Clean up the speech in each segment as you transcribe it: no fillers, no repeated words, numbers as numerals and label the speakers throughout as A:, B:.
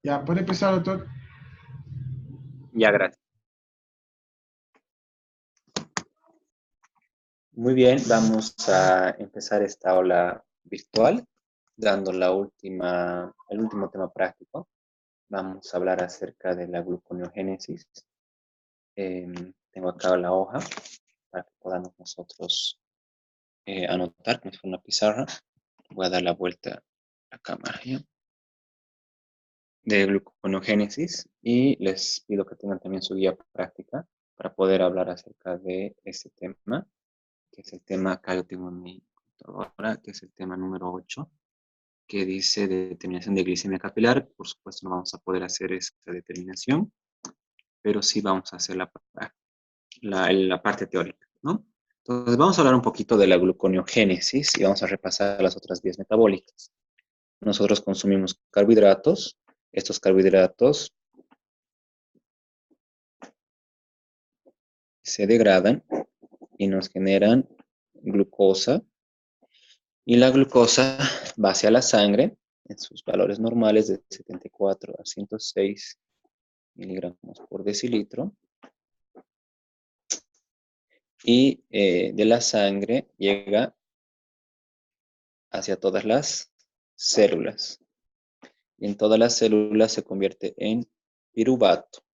A: Ya, puede empezar, doctor.
B: Ya, gracias. Muy bien, vamos a empezar esta aula virtual, dando el último tema práctico. Vamos a hablar acerca de la gluconeogénesis. Tengo acá la hoja para que podamos nosotros anotar como si fuera una pizarra. Voy a dar la vuelta a la cámara ¿ya? De gluconeogénesis y les pido que tengan también su guía práctica para poder hablar acerca de este tema, que es el tema, acá yo tengo en mi computadora, que es el tema número 8, que dice determinación de glicemia capilar. Por supuesto no vamos a poder hacer esta determinación, pero sí vamos a hacer la parte teórica, ¿no? Entonces vamos a hablar un poquito de la gluconeogénesis y vamos a repasar las otras vías metabólicas. Nosotros consumimos carbohidratos. Estos carbohidratos se degradan y nos generan glucosa. Y la glucosa va hacia la sangre en sus valores normales de 74 a 106 miligramos por decilitro. Y de la sangre llega hacia todas las células. Y en todas las células se convierte en piruvato.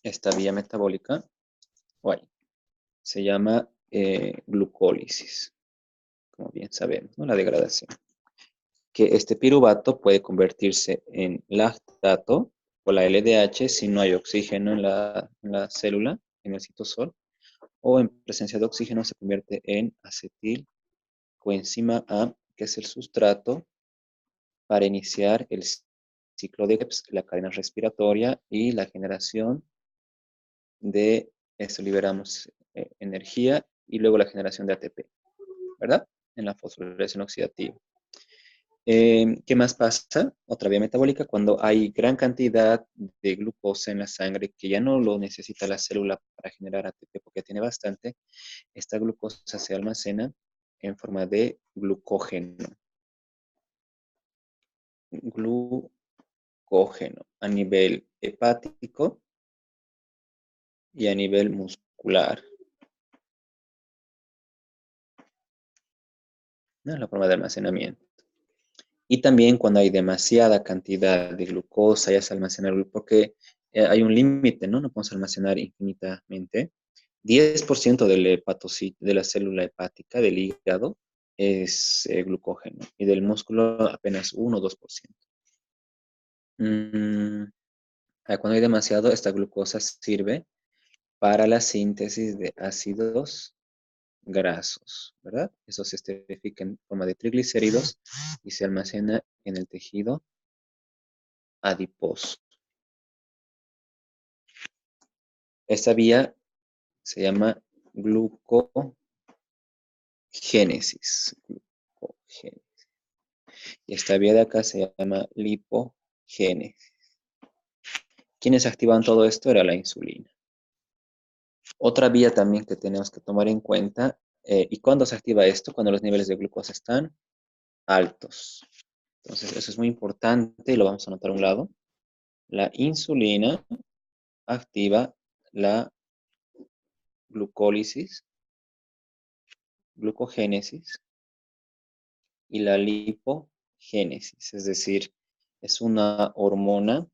B: Esta vía metabólica se llama glucólisis, como bien sabemos, ¿no? La degradación. Que este piruvato puede convertirse en lactato o la LDH si no hay oxígeno en la célula, en el citosol, o en presencia de oxígeno se convierte en acetil coenzima A, que es el sustrato para iniciar el ciclo de Krebs, la cadena respiratoria y la generación de, esto liberamos energía y luego la generación de ATP, ¿verdad? En la fosforilación oxidativa. ¿Qué más pasa? Otra vía metabólica, cuando hay gran cantidad de glucosa en la sangre que ya no lo necesita la célula para generar ATP porque tiene bastante, esta glucosa se almacena en forma de glucógeno. Glucógeno a nivel hepático y a nivel muscular. ¿No? La forma de almacenamiento. Y también cuando hay demasiada cantidad de glucosa, ya se almacena, porque hay un límite, ¿no? No podemos almacenar infinitamente. 10% de la célula hepática, del hígado, es glucógeno. Y del músculo apenas 1 o 2%. Cuando hay demasiado, esta glucosa sirve para la síntesis de ácidos grasos, ¿verdad? Eso se esterifica en forma de triglicéridos y se almacena en el tejido adiposo. Esta vía se llama glucogénesis. Y esta vía de acá se llama lipogénesis. ¿Quiénes activan todo esto? Era la insulina. Otra vía también que tenemos que tomar en cuenta, ¿y cuándo se activa esto? Cuando los niveles de glucosa están altos. Entonces, eso es muy importante y lo vamos a anotar a un lado. La insulina activa la glucólisis, glucogénesis y la lipogénesis, es decir, es una hormona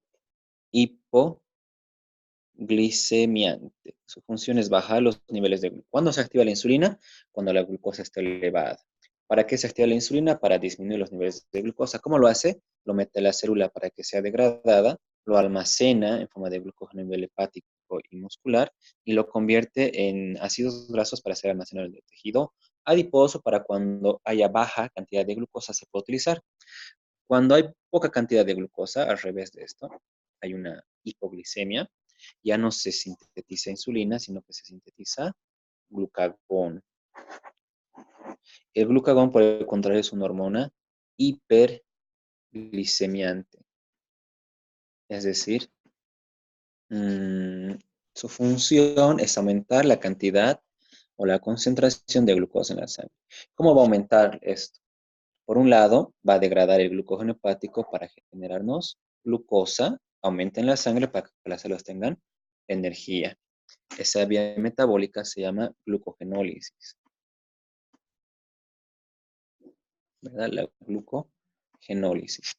B: hipoglicemiante. Su función es bajar los niveles de glucosa. ¿Cuándo se activa la insulina? Cuando la glucosa está elevada. ¿Para qué se activa la insulina? Para disminuir los niveles de glucosa. ¿Cómo lo hace? Lo mete a la célula para que sea degradada, lo almacena en forma de glucógeno a nivel hepático y muscular y lo convierte en ácidos grasos para ser almacenado en el tejido adiposo para cuando haya baja cantidad de glucosa se puede utilizar. Cuando hay poca cantidad de glucosa, al revés de esto, hay una hipoglicemia, ya no se sintetiza insulina, sino que se sintetiza glucagón. El glucagón, por el contrario, es una hormona hiperglicemiante. Es decir, su función es aumentar la cantidad o la concentración de glucosa en la sangre. ¿Cómo va a aumentar esto? Por un lado, va a degradar el glucógeno hepático para generarnos glucosa, aumenta en la sangre para que las células tengan energía. Esa vía metabólica se llama glucogenólisis, ¿verdad? La glucogenólisis.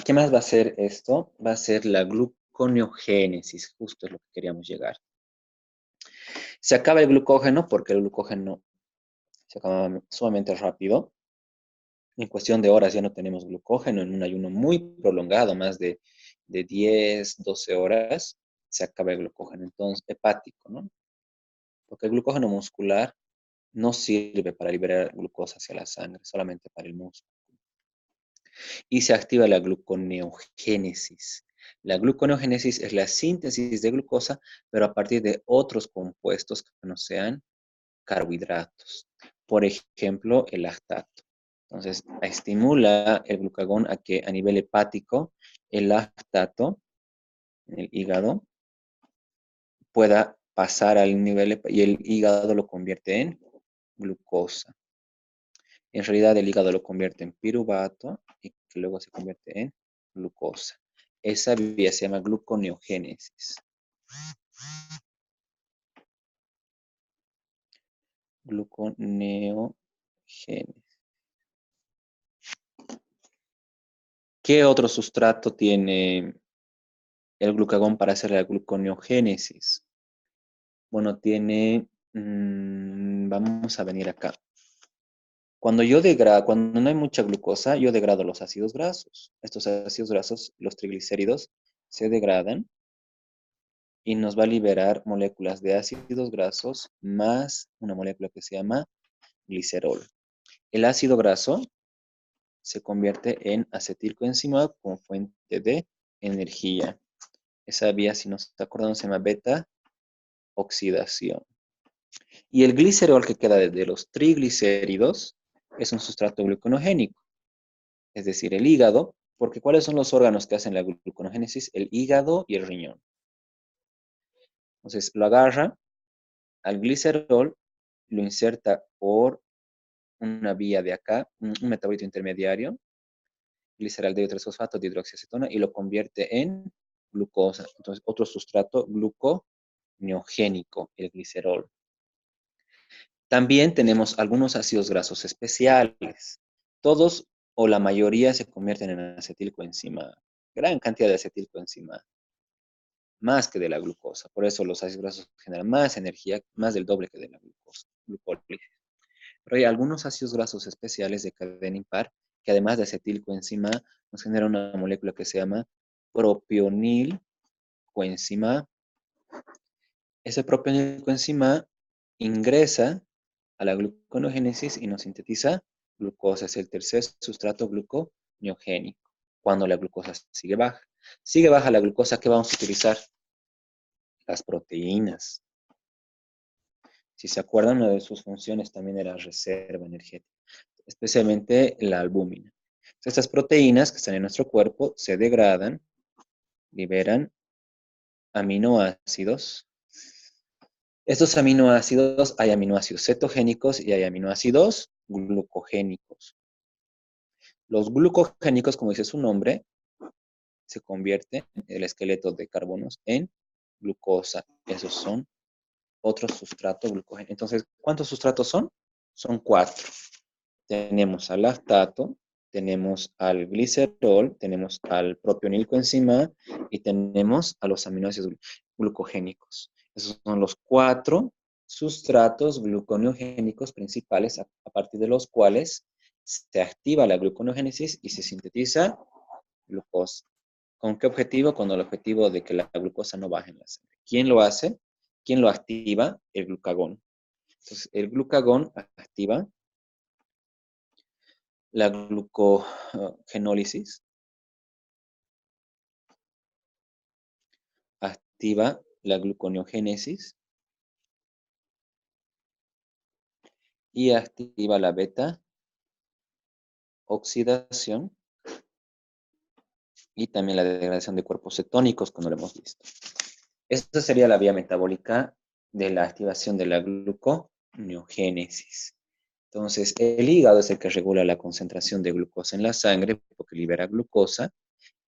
B: ¿Qué más va a ser esto? Va a ser la gluconeogénesis, justo es lo que queríamos llegar. Se acaba el glucógeno porque el glucógeno se acaba sumamente rápido. En cuestión de horas ya no tenemos glucógeno en un ayuno muy prolongado, más de 10, 12 horas, se acaba el glucógeno. Entonces, hepático, ¿no? Porque el glucógeno muscular no sirve para liberar glucosa hacia la sangre, solamente para el músculo. Y se activa la gluconeogénesis. La gluconeogénesis es la síntesis de glucosa, pero a partir de otros compuestos que no sean carbohidratos. Por ejemplo, el lactato. Entonces, estimula el glucagón a que a nivel hepático el lactato en el hígado pueda pasar al nivel y el hígado lo convierte en glucosa. En realidad el hígado lo convierte en piruvato y que luego se convierte en glucosa. Esa vía se llama gluconeogénesis. Gluconeogénesis. ¿Qué otro sustrato tiene el glucagón para hacer la gluconeogénesis? Bueno, tiene, vamos a venir acá. Cuando no hay mucha glucosa, yo degrado los ácidos grasos. Estos ácidos grasos, los triglicéridos, se degradan y nos va a liberar moléculas de ácidos grasos más una molécula que se llama glicerol. El ácido graso se convierte en acetilcoenzima como fuente de energía. Esa vía, si nos acordamos, se llama beta oxidación. Y el glicerol que queda de los triglicéridos es un sustrato gluconogénico, es decir, el hígado, porque ¿cuáles son los órganos que hacen la gluconogénesis? El hígado y el riñón. Entonces, lo agarra al glicerol, lo inserta por una vía de acá, un metabolito intermediario, gliceraldehído 3-fosfato de hidroxiacetona, y lo convierte en glucosa. Entonces, otro sustrato gluconeogénico, el glicerol. También tenemos algunos ácidos grasos especiales. Todos o la mayoría se convierten en acetilcoenzima. Gran cantidad de acetilcoenzima, más que de la glucosa. Por eso los ácidos grasos generan más energía, más del doble que de la glucosa. Pero hay algunos ácidos grasos especiales de cadena impar que además de acetilcoenzima nos generan una molécula que se llama propionilcoenzima. Ese propionilcoenzima ingresa a la gluconeogénesis y nos sintetiza glucosa. Es el tercer sustrato gluconeogénico. Cuando la glucosa sigue baja. Sigue baja la glucosa, ¿qué vamos a utilizar? Las proteínas. Si se acuerdan, una de sus funciones también era reserva energética, especialmente la albúmina. Estas proteínas que están en nuestro cuerpo se degradan, liberan aminoácidos. Estos aminoácidos, hay aminoácidos cetogénicos y hay aminoácidos glucogénicos. Los glucogénicos, como dice su nombre, se convierte el esqueleto de carbonos en glucosa. Esos son otros sustratos glucogénicos. Entonces, ¿cuántos sustratos son? Son 4. Tenemos al lactato, tenemos al glicerol, tenemos al propionilcoenzima y tenemos a los aminoácidos glucogénicos. Esos son los 4 sustratos gluconeogénicos principales a partir de los cuales se activa la gluconeogénesis y se sintetiza glucosa. ¿Con qué objetivo? Con el objetivo de que la glucosa no baje en la sangre. ¿Quién lo hace? ¿Quién lo activa? El glucagón. Entonces, el glucagón activa la glucogenólisis, activa la gluconeogénesis y activa la beta oxidación y también la degradación de cuerpos cetónicos, como lo hemos visto. Esta sería la vía metabólica de la activación de la gluconeogénesis. Entonces, el hígado es el que regula la concentración de glucosa en la sangre porque libera glucosa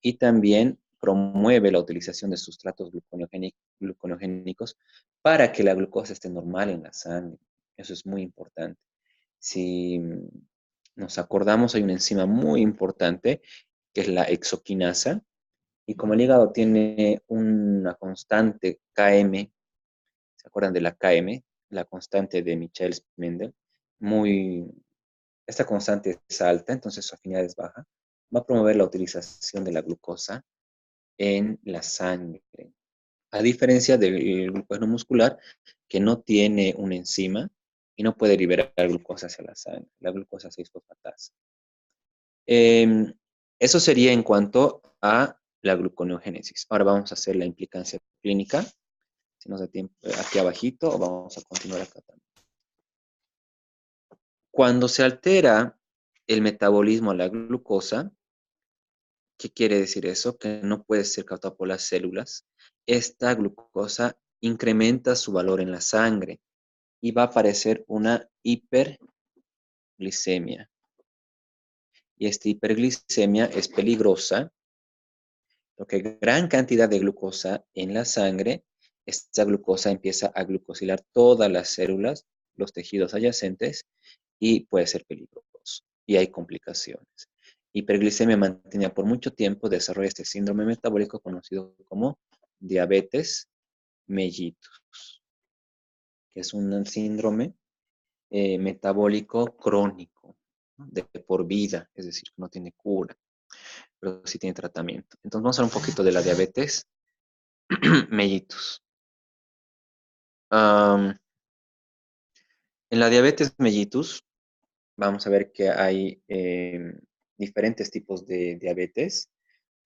B: y también promueve la utilización de sustratos gluconogénicos para que la glucosa esté normal en la sangre. Eso es muy importante. Si nos acordamos, hay una enzima muy importante que es la exoquinasa, y como el hígado tiene una constante Km, ¿se acuerdan de la Km? La constante de Michels-Mendel, muy, esta constante es alta, entonces su afinidad es baja, va a promover la utilización de la glucosa en la sangre. A diferencia del glucógeno muscular, que no tiene una enzima y no puede liberar glucosa hacia la sangre, la glucosa 6-fosfatasa. Eso sería en cuanto a la gluconeogénesis. Ahora vamos a hacer la implicancia clínica. Si nos da tiempo, aquí abajito, o vamos a continuar acá también. Cuando se altera el metabolismo a la glucosa, ¿qué quiere decir eso? Que no puede ser captada por las células. Esta glucosa incrementa su valor en la sangre y va a aparecer una hiperglicemia. Y esta hiperglicemia es peligrosa porque gran cantidad de glucosa en la sangre, esta glucosa empieza a glucosilar todas las células, los tejidos adyacentes, y puede ser peligroso. Y hay complicaciones. Hiperglicemia mantenida por mucho tiempo desarrolla este síndrome metabólico conocido como diabetes mellitus, que es un síndrome metabólico crónico, ¿no? De por vida, es decir, que no tiene cura, pero sí tiene tratamiento. Entonces vamos a hablar un poquito de la diabetes mellitus. En la diabetes mellitus vamos a ver que hay diferentes tipos de diabetes.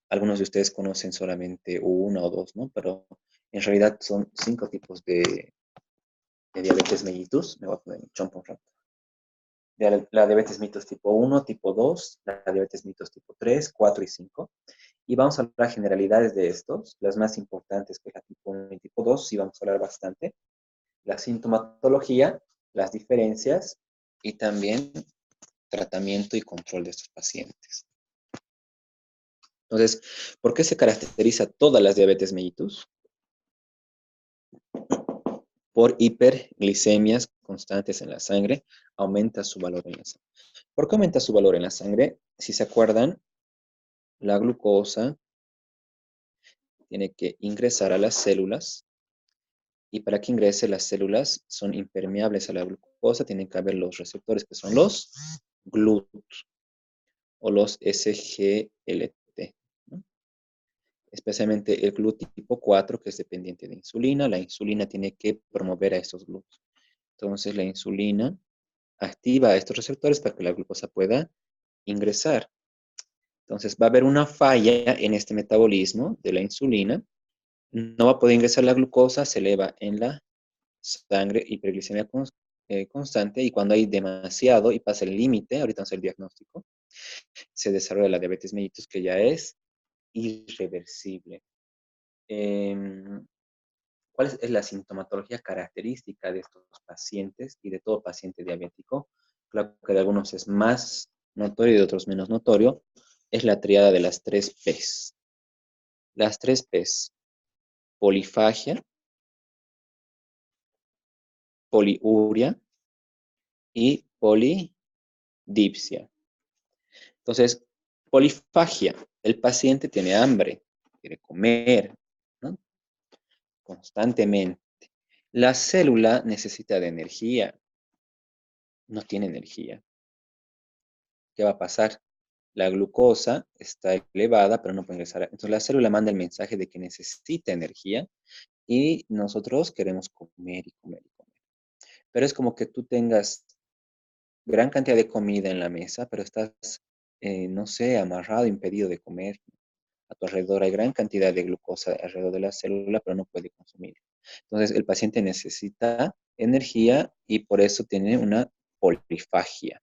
B: Algunos de ustedes conocen solamente uno o dos, ¿no? Pero en realidad son 5 tipos de diabetes mellitus. Me voy a poner un chompo un rato. La diabetes mellitus tipo 1, tipo 2, la diabetes mellitus tipo 3, 4 y 5. Y vamos a hablar generalidades de estos, las más importantes, que es la tipo 1 y tipo 2, sí vamos a hablar bastante. La sintomatología, las diferencias y también tratamiento y control de estos pacientes. Entonces, ¿por qué se caracteriza todas las diabetes mellitus? Por hiperglicemias constantes en la sangre, aumenta su valor en la sangre. ¿Por qué aumenta su valor en la sangre? Si se acuerdan, la glucosa tiene que ingresar a las células y para que ingrese las células son impermeables a la glucosa, tienen que haber los receptores que son los GLUT o los SGLT, ¿no? Especialmente el GLUT tipo 4, que es dependiente de insulina. La insulina tiene que promover a estos GLUT. Entonces la insulina activa a estos receptores para que la glucosa pueda ingresar. Entonces va a haber una falla en este metabolismo de la insulina. No va a poder ingresar la glucosa, se eleva en la sangre, hiperglicemia constante, y cuando hay demasiado y pasa el límite, ahorita vamos a hacer el diagnóstico, se desarrolla la diabetes mellitus, que ya es irreversible. ¿Cuál es la sintomatología característica de estos pacientes y de todo paciente diabético? Claro que de algunos es más notorio y de otros menos notorio. Es la triada de las 3 P's. Las 3 P's: polifagia, poliuria y polidipsia. Entonces, polifagia, el paciente tiene hambre, quiere comer, ¿no? Constantemente. La célula necesita de energía, no tiene energía. ¿Qué va a pasar? La glucosa está elevada, pero no puede ingresar. Entonces la célula manda el mensaje de que necesita energía y nosotros queremos comer y comer y comer. Pero es como que tú tengas gran cantidad de comida en la mesa, pero estás, no sé, amarrado, impedido de comer. A tu alrededor hay gran cantidad de glucosa alrededor de la célula, pero no puede consumir. Entonces el paciente necesita energía y por eso tiene una polifagia.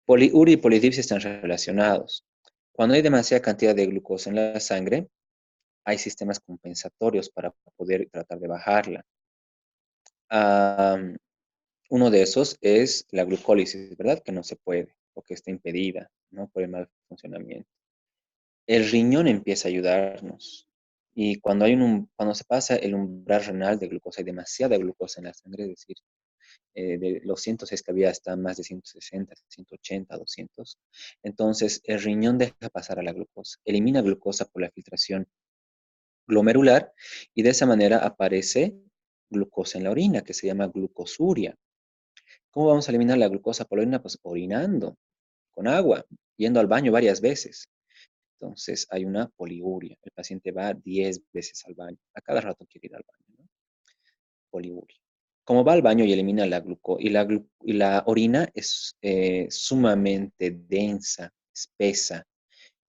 B: Poliuria y polidipsia están relacionados. Cuando hay demasiada cantidad de glucosa en la sangre, hay sistemas compensatorios para poder tratar de bajarla. Uno de esos es la glucólisis, ¿verdad? Que no se puede o que está impedida, ¿no? Por el mal funcionamiento. El riñón empieza a ayudarnos. Y cuando cuando se pasa el umbral renal de glucosa, hay demasiada glucosa en la sangre, es decir, de los 106 que había hasta más de 160, 180, 200. Entonces, el riñón deja pasar a la glucosa, elimina glucosa por la filtración glomerular y de esa manera aparece glucosa en la orina, que se llama glucosuria. ¿Cómo vamos a eliminar la glucosa por la orina? Pues orinando, con agua, yendo al baño varias veces. Entonces hay una poliuria. El paciente va 10 veces al baño. A cada rato quiere ir al baño, ¿no? Poliuria. Como va al baño y elimina la glucosa, y la orina es sumamente densa, espesa,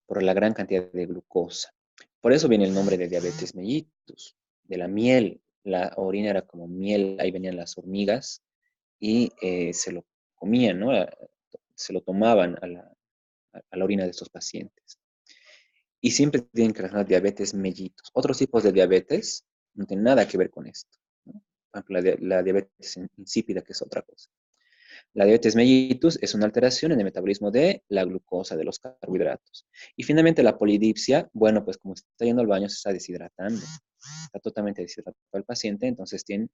B: por la gran cantidad de glucosa. Por eso viene el nombre de diabetes mellitus, de la miel. La orina era como miel, ahí venían las hormigas y se lo comían, ¿no? Se lo tomaban a la orina de estos pacientes. Y siempre tienen que relacionar diabetes mellitus. Otros tipos de diabetes no tienen nada que ver con esto, ¿no? Por ejemplo, la diabetes insípida, que es otra cosa. La diabetes mellitus es una alteración en el metabolismo de la glucosa, de los carbohidratos. Y finalmente la polidipsia, bueno, pues como está yendo al baño, se está deshidratando. Está totalmente deshidratado el paciente, entonces tiene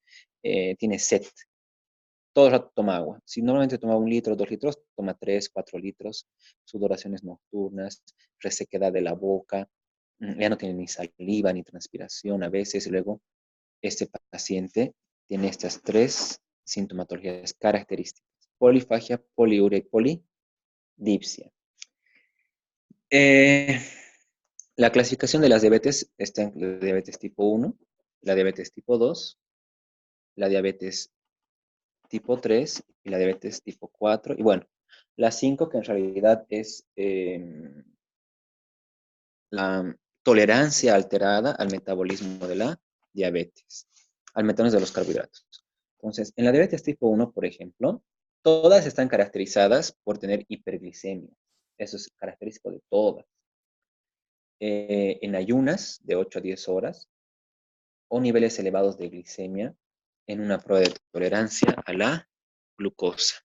B: sed. Todo el rato toma agua. Si normalmente toma 1 litro, 2 litros, toma 3, 4 litros. Sudoraciones nocturnas, resequedad de la boca, ya no tiene ni saliva ni transpiración a veces. Y luego, este paciente tiene estas 3 sintomatologías características: polifagia, poliuria y polidipsia. Eh, la clasificación de las diabetes está en la diabetes tipo 1, la diabetes tipo 2, la diabetes tipo 3 y la diabetes tipo 4. Y bueno, la 5 que en realidad es la tolerancia alterada al metabolismo de la diabetes, al metabolismo de los carbohidratos. Entonces, en la diabetes tipo 1, por ejemplo, todas están caracterizadas por tener hiperglicemia. Eso es característico de todas. En ayunas de 8 a 10 horas o niveles elevados de glicemia en una prueba de tolerancia a la glucosa.